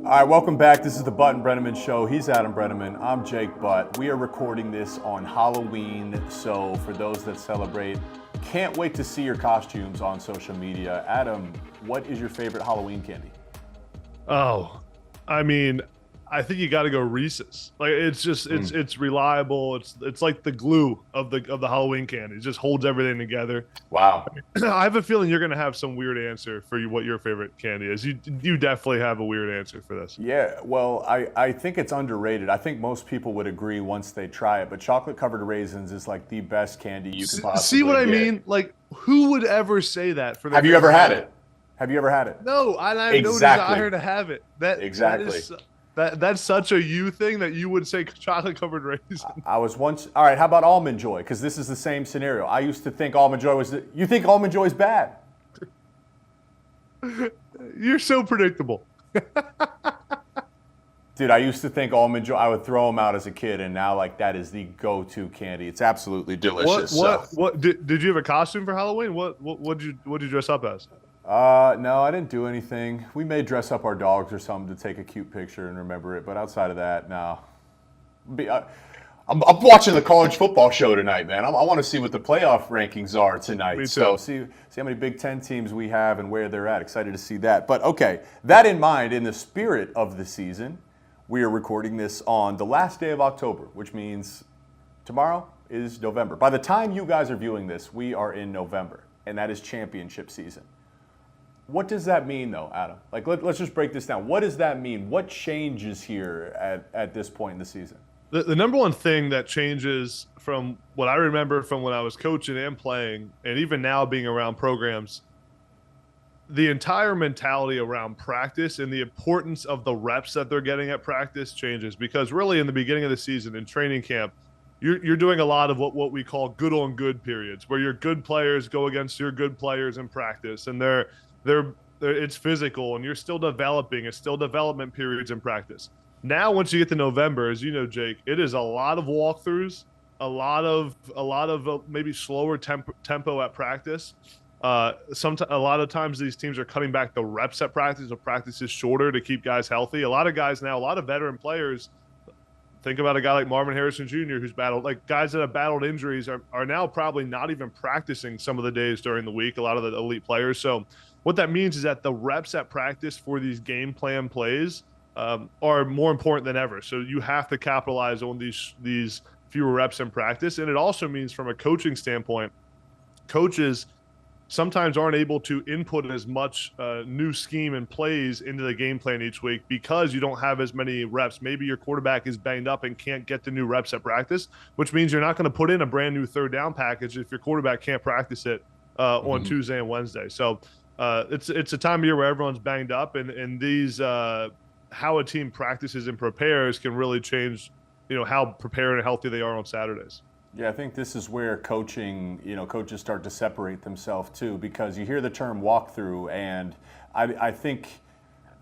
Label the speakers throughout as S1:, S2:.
S1: All right, welcome back. This is the Butt and Breneman Show. He's Adam Breneman. I'm Jake Butt. We are recording this on Halloween, so for those that celebrate, can't wait to see your costumes on social media. Adam, what is your favorite Halloween candy?
S2: Oh, I mean, I think you got to go Reese's. Like it's reliable. It's like the glue of the Halloween candy. It just holds everything together.
S1: Wow.
S2: I have a feeling you're gonna have some weird answer for what your favorite candy is. You definitely have a weird answer for this.
S1: Yeah, well, I think it's underrated. I think most people would agree once they try it, but chocolate covered raisins is like the best candy you can possibly
S2: See what I
S1: get.
S2: mean? Like, who would ever say that for their
S1: Have you ever had it? Have you ever had it?
S2: No, I have no
S1: Exactly.
S2: desire to have it.
S1: Exactly.
S2: That's such a you thing that you would say chocolate covered raisin.
S1: I was once, all right, how about Almond Joy? Because this is the same scenario. I used to think Almond Joy was, you think Almond Joy is bad?
S2: You're so predictable.
S1: Dude, I used to think Almond Joy, I would throw them out as a kid, and now like that is the go-to candy. It's absolutely delicious.
S2: What did you have a costume for Halloween? What did you dress up as?
S1: No, I didn't do anything. We may dress up our dogs or something to take a cute picture and remember it, but outside of that, no. I'm watching the college football show tonight, man. I want to see what the playoff rankings are tonight.
S2: Me too.
S1: So see how many Big Ten teams we have and where they're at. Excited to see that. But okay, that in mind, in the spirit of the season, we are recording this on the last day of October, which means tomorrow is November. By the time you guys are viewing this, we are in November, and that is championship season. What does that mean, though, Adam? Like, let's just break this down. What does that mean? What changes here at this point in the season?
S2: The number one thing that changes from what I remember from when I was coaching and playing, and even now being around programs, the entire mentality around practice and the importance of the reps that they're getting at practice changes. Because really in the beginning of the season, in training camp, you're doing a lot of what we call good on good periods, where your good players go against your good players in practice, and it's physical, and you're still developing. It's still development periods in practice. Now, once you get to November, as you know, Jake, it is a lot of walkthroughs, a lot of maybe slower tempo at practice. A lot of times these teams are cutting back the reps at practice. The practice is shorter to keep guys healthy. A lot of guys now, a lot of veteran players. Think about a guy like Marvin Harrison Jr., who's battled, like guys that have battled injuries are now probably not even practicing some of the days during the week, a lot of the elite players. So what that means is that the reps at practice for these game plan plays are more important than ever. So you have to capitalize on these fewer reps in practice. And it also means from a coaching standpoint, coaches sometimes aren't able to input as much new scheme and plays into the game plan each week because you don't have as many reps. Maybe your quarterback is banged up and can't get the new reps at practice, which means you're not going to put in a brand new third down package if your quarterback can't practice it on Tuesday and Wednesday. So it's a time of year where everyone's banged up, and these how a team practices and prepares can really change, how prepared and healthy they are on Saturdays.
S1: Yeah, I think this is where coaches start to separate themselves too, because you hear the term walkthrough, and I think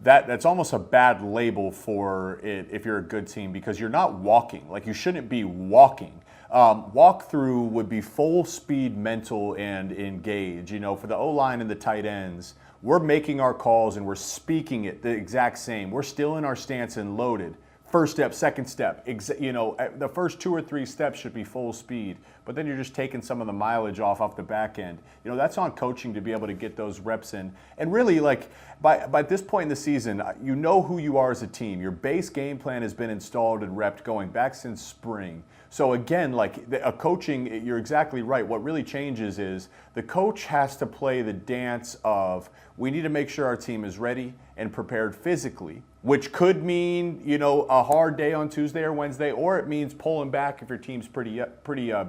S1: that's almost a bad label for it if you're a good team, because you're not walking. Like, you shouldn't be walking. Walkthrough would be full speed mental and engage. For the O-line and the tight ends, we're making our calls and we're speaking it the exact same. We're still in our stance and loaded. First step, second step, the first 2 or 3 steps should be full speed, but then you're just taking some of the mileage off the back end. That's on coaching to be able to get those reps in. And really, like, by this point in the season, you know who you are as a team. Your base game plan has been installed and repped going back since spring. So again, like coaching, you're exactly right. What really changes is the coach has to play the dance of, we need to make sure our team is ready and prepared physically, which could mean, a hard day on Tuesday or Wednesday, or it means pulling back if your team's pretty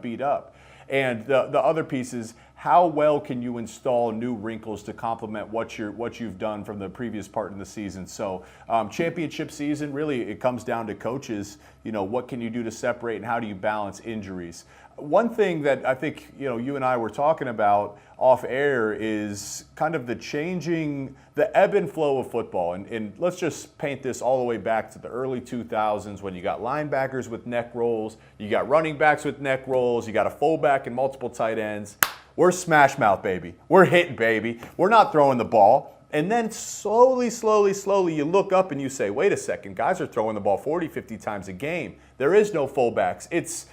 S1: beat up. And the other piece is, how well can you install new wrinkles to complement what you've done from the previous part in the season? So championship season, really, it comes down to coaches. What can you do to separate, and how do you balance injuries? One thing that I think you and I were talking about off air is kind of the ebb and flow of football. And let's just paint this all the way back to the early 2000s, when you got linebackers with neck rolls, you got running backs with neck rolls, you got a fullback and multiple tight ends. We're smash mouth, baby. We're hitting, baby. We're not throwing the ball. And then slowly, you look up and you say, wait a second, guys are throwing the ball 40, 50 times a game. There is no fullbacks. It's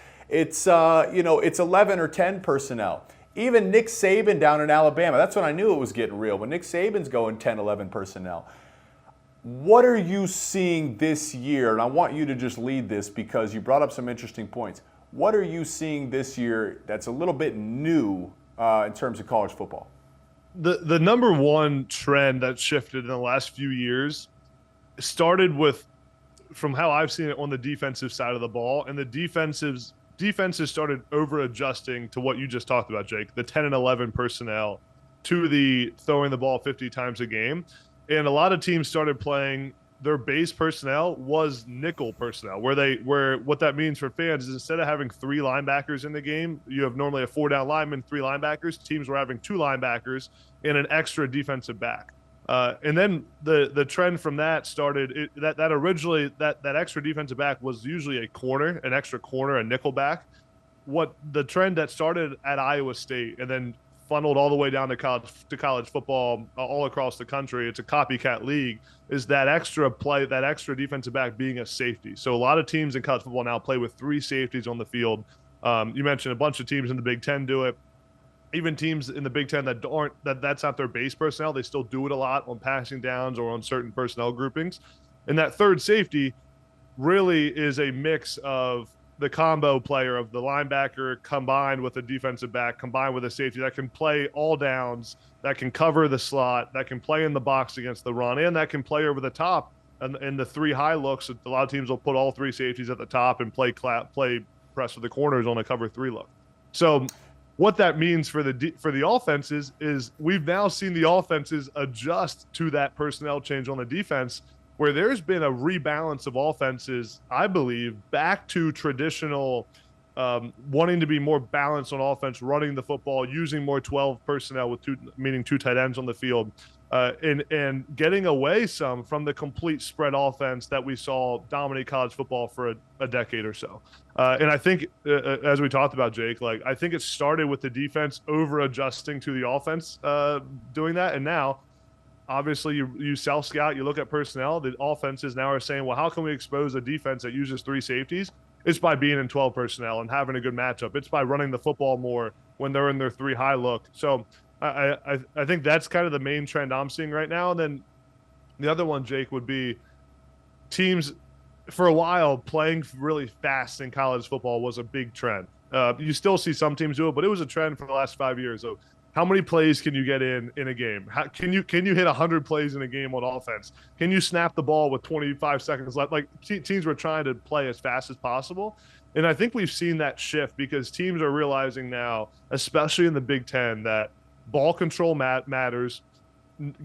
S1: 11 or 10 personnel. Even Nick Saban down in Alabama, that's when I knew it was getting real. When Nick Saban's going 10, 11 personnel. What are you seeing this year? And I want you to just lead this because you brought up some interesting points. What are you seeing this year that's a little bit new in terms of college football?
S2: The number one trend that shifted in the last few years started with, from how I've seen it, on the defensive side of the ball, and the defenses started over adjusting to what you just talked about, Jake, the 10 and 11 personnel to the throwing the ball 50 times a game. And a lot of teams started playing, their base personnel was nickel personnel, where what that means for fans is instead of having 3 linebackers in the game, you have normally a 4-down lineman, 3 linebackers. Teams were having 2 linebackers and an extra defensive back. And then the trend from that started, that originally that extra defensive back was usually an extra corner, a nickel back. What the trend that started at Iowa State and then funneled all the way down to college football all across the country, it's a copycat league, is that extra defensive back being a safety. So a lot of teams in college football now play with 3 safeties on the field. You mentioned a bunch of teams in the Big Ten do it. Even teams in the Big Ten that's not their base personnel, they still do it a lot on passing downs or on certain personnel groupings. And that third safety really is a mix of the combo player of the linebacker combined with a defensive back, combined with a safety that can play all downs, that can cover the slot, that can play in the box against the run, and that can play over the top. And in the 3 high looks, a lot of teams will put all 3 safeties at the top and play press with the corners on a cover 3 look. So what that means for the offenses is we've now seen the offenses adjust to that personnel change on the defense, where there's been a rebalance of offenses, I believe, back to traditional wanting to be more balanced on offense, running the football, using more 12 personnel with 2 tight ends on the field, and getting away some from the complete spread offense that we saw dominate college football for a decade or so. And I think, as we talked about, Jake, I think it started with the defense over adjusting to the offense doing that, and now, obviously, you self-scout, you look at personnel. The offenses now are saying, well, how can we expose a defense that uses 3 safeties? It's by being in 12 personnel and having a good matchup. It's by running the football more when they're in their 3 high look. So I think that's kind of the main trend I'm seeing right now. And then the other one, Jake, would be teams for a while playing really fast in college football was a big trend. You still see some teams do it, but it was a trend for the last 5 years. So how many plays can you get in a game? Can you hit 100 plays in a game on offense? Can you snap the ball with 25 seconds left? Teams were trying to play as fast as possible. And I think we've seen that shift because teams are realizing now, especially in the Big Ten, that ball control matters.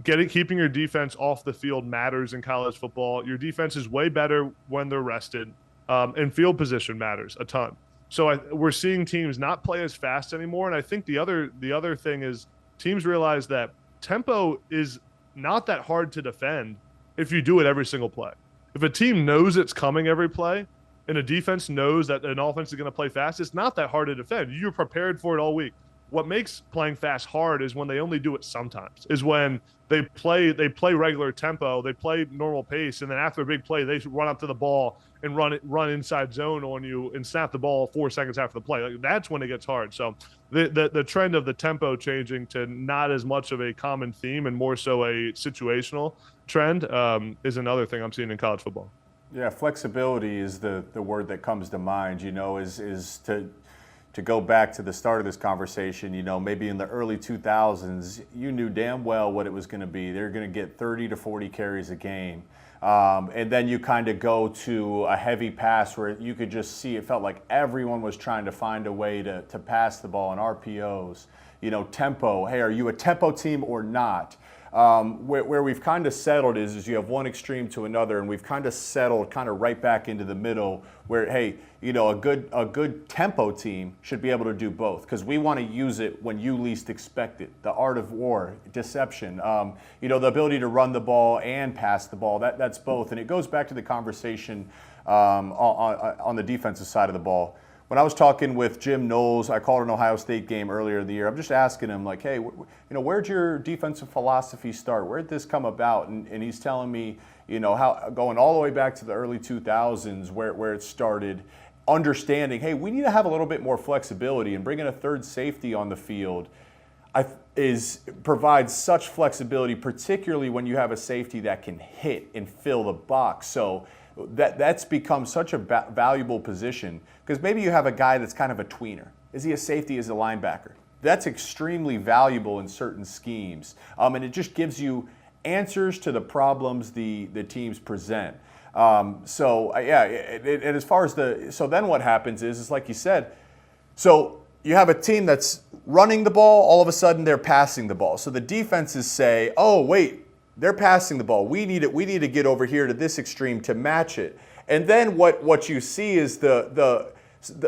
S2: Keeping your defense off the field matters in college football. Your defense is way better when they're rested, and field position matters a ton. So we're seeing teams not play as fast anymore, and I think the other thing is teams realize that tempo is not that hard to defend if you do it every single play. If a team knows it's coming every play, and a defense knows that an offense is going to play fast, it's not that hard to defend. You're prepared for it all week. What makes playing fast hard is when they only do it sometimes, is when they play regular tempo, they play normal pace, and then after a big play, they run up to the ball and run inside zone on you and snap the ball 4 seconds after the play. That's when it gets hard. So the trend of the tempo changing to not as much of a common theme and more so a situational trend is another thing I'm seeing in college football.
S1: Yeah, flexibility is the word that comes to mind, is to go back to the start of this conversation, maybe in the early 2000s, you knew damn well what it was going to be. They're going to get 30 to 40 carries a game. And then you kind of go to a heavy pass where you could just see, it felt like everyone was trying to find a way to pass the ball in RPOs. Tempo, hey, are you a tempo team or not? Where we've kind of settled is you have one extreme to another, and we've kind of settled kind of right back into the middle where, hey, a good tempo team should be able to do both because we want to use it when you least expect it. The art of war, deception, the ability to run the ball and pass the ball, that's both. And it goes back to the conversation on the defensive side of the ball. when I was talking with Jim Knowles, I called an Ohio State game earlier in the year. I'm just asking him, like, hey, where'd your defensive philosophy start? Where'd this come about? And he's telling me, how going all the way back to the early 2000s where it started, understanding, hey, we need to have a little bit more flexibility, and bringing a third safety on the field provides such flexibility, particularly when you have a safety that can hit and fill the box. So that's become such a valuable position, because maybe you have a guy that's kind of a tweener. Is he a safety? Is he a linebacker? That's extremely valuable in certain schemes, and it just gives you answers to the problems the teams present. And as far as then what happens is like you said, so you have a team that's running the ball, all of a sudden they're passing the ball. So the defenses say, oh, wait, they're passing the ball. We need to get over here to this extreme to match it. And then what you see is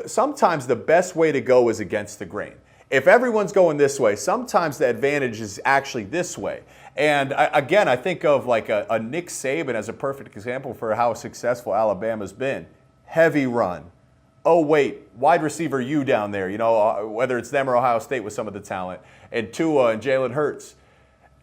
S1: sometimes the best way to go is against the grain. If everyone's going this way, sometimes the advantage is actually this way. And I think of like a Nick Saban as a perfect example for how successful Alabama's been. Heavy run. Oh, wait, wide receiver you down there, whether it's them or Ohio State with some of the talent, and Tua and Jalen Hurts.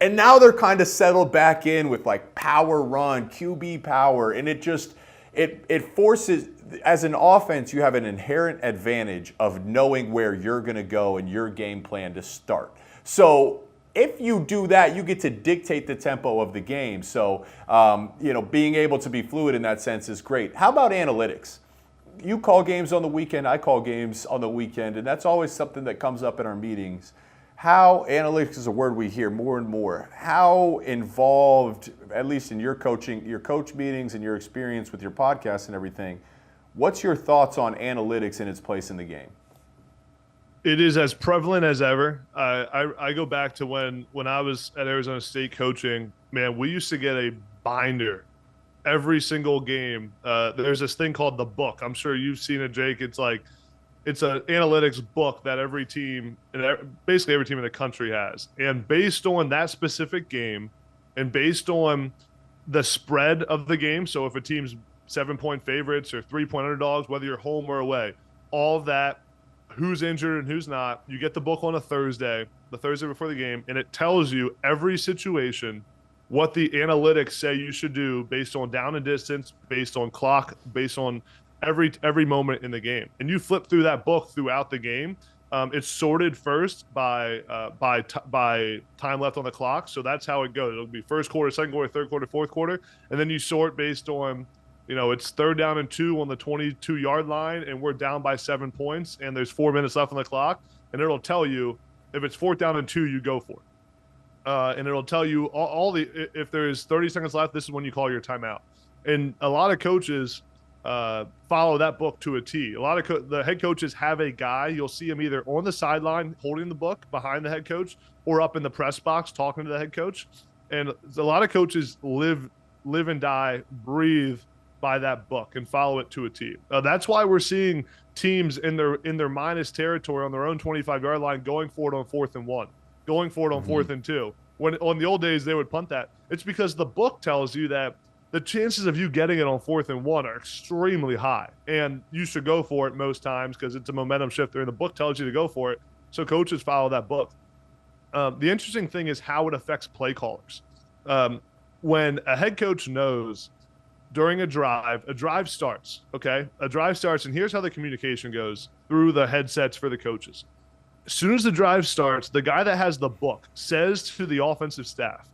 S1: And now they're kind of settled back in with like power run, QB power, and it forces, as an offense, you have an inherent advantage of knowing where you're going to go and your game plan to start. So if you do that, you get to dictate the tempo of the game. So, being able to be fluid in that sense is great. How about analytics? You call games on the weekend, I call games on the weekend, and that's always something that comes up in our meetings. How analytics is a word we hear more and more. How involved, at least in your coach meetings and your experience with your podcast and everything, what's your thoughts on analytics and its place in the game?
S2: It is as prevalent as ever. I go back to when I was at Arizona State coaching. Man, we used to get a binder every single game. There's this thing called the book. I'm sure you've seen it, Jake. It's an analytics book that every team, basically every team in the country has. And based on that specific game and based on the spread of the game, so if a team's 7-point favorites or 3-point underdogs, whether you're home or away, all of that, who's injured and who's not, you get the book on a Thursday, the Thursday before the game, and it tells you every situation what the analytics say you should do based on down and distance, based on clock, based on every moment in the game. And you flip through that book throughout the game. It's sorted first by time left on the clock. So that's how it goes. It'll be first quarter, second quarter, third quarter, fourth quarter. And then you sort based on, it's 3rd down and 2 on the 22-yard line, and we're down by 7 points, and there's 4 minutes left on the clock. And it'll tell you if it's 4th down and 2, you go for it. And it'll tell you if there's 30 seconds left, this is when you call your timeout. And a lot of coaches follow that book to a T. A lot of the head coaches have a guy. You'll see him either on the sideline holding the book behind the head coach, or up in the press box talking to the head coach. And a lot of coaches live and die, breathe by that book and follow it to a T. That's why we're seeing teams in their minus territory on their own 25-yard line going for it on 4th and 1. Going for it on 4th and 2. When on the old days they would punt that. It's because the book tells you that the chances of you getting it on 4th and 1 are extremely high, and you should go for it most times because it's a momentum shifter, and the book tells you to go for it. So coaches follow that book. The interesting thing is how it affects play callers. When a head coach knows during a drive starts, okay? A drive starts, and here's how the communication goes through the headsets for the coaches. As soon as the drive starts, the guy that has the book says to the offensive staff,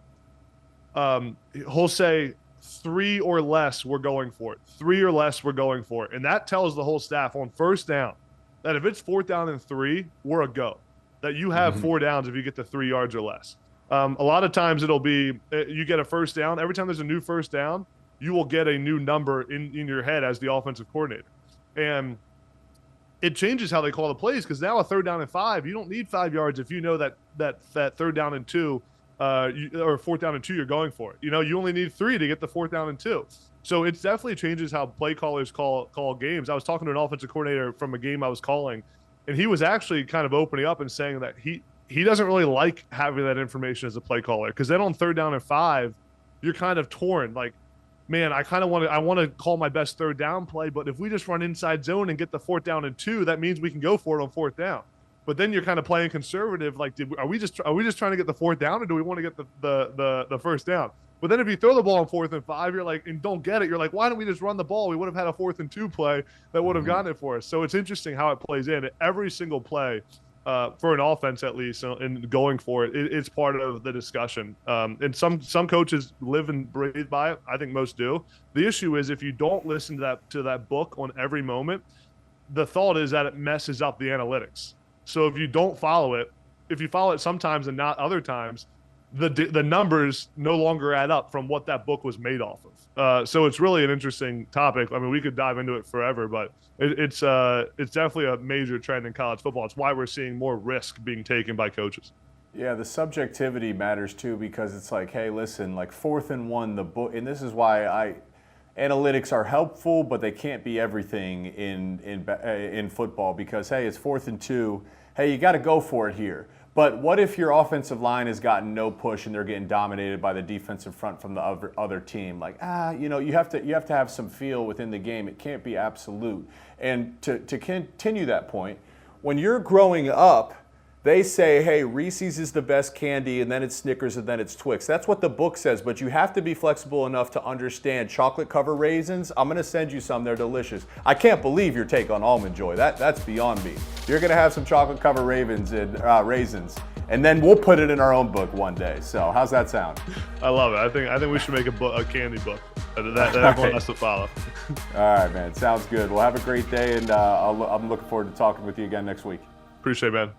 S2: he'll say, 3 or less, we're going for it. 3 or less, we're going for it. And that tells the whole staff on 1st down that if it's 4th down and 3, we're a go. That you have 4 downs if you get to 3 yards or less. A lot of times it'll be you get a 1st down. Every time there's a new 1st down, you will get a new number in your head as the offensive coordinator. And it changes how they call the plays, because now a 3rd down and 5, you don't need 5 yards if you know that 3rd down and 2 or 4th down and 2 you're going for it. You only need 3 to get the 4th down and 2. So it definitely changes how play callers call games. I was talking to an offensive coordinator from a game I was calling, and he was actually kind of opening up and saying that he doesn't really like having that information as a play caller, because then on 3rd down and 5, you're kind of torn. Like, man, I want to call my best third down play, but if we just run inside zone and get the 4th down and 2, that means we can go for it on 4th down. But then you're kind of playing conservative. Like, are we just trying to get the 4th down, or do we want to get the first down? But then if you throw the ball on 4th and 5, you're like, and don't get it, you're like, why don't we just run the ball? We would have had a 4th and 2 play that would have gotten it for us. So it's interesting how it plays in. Every single play, for an offense at least, and going for it, it's part of the discussion. And some coaches live and breathe by it. I think most do. The issue is if you don't listen to that book on every moment, the thought is that it messes up the analytics. So if you don't follow it, if you follow it sometimes and not other times, the numbers no longer add up from what that book was made off of. So it's really an interesting topic. I mean, we could dive into it forever, but it's definitely a major trend in college football. It's why we're seeing more risk being taken by coaches.
S1: Yeah, the subjectivity matters too, because it's like, hey, listen, like 4th and 1, the book, and this is why analytics are helpful, but they can't be everything in football, because hey, it's 4th and 2. Hey, you got to go for it here. But what if your offensive line has gotten no push and they're getting dominated by the defensive front from the other team? Like, you have to have some feel within the game. It can't be absolute. And to continue that point, when you're growing up, they say, hey, Reese's is the best candy, and then it's Snickers, and then it's Twix. That's what the book says, but you have to be flexible enough to understand chocolate covered raisins. I'm going to send you some. They're delicious. I can't believe your take on Almond Joy. That's beyond me. You're going to have some chocolate covered raisins, and then we'll put it in our own book one day. So how's that sound?
S2: I love it. I think we should make a candy book that everyone has to follow.
S1: All right, man. Sounds good. Well, have a great day, and I'm looking forward to talking with you again next week.
S2: Appreciate it, man.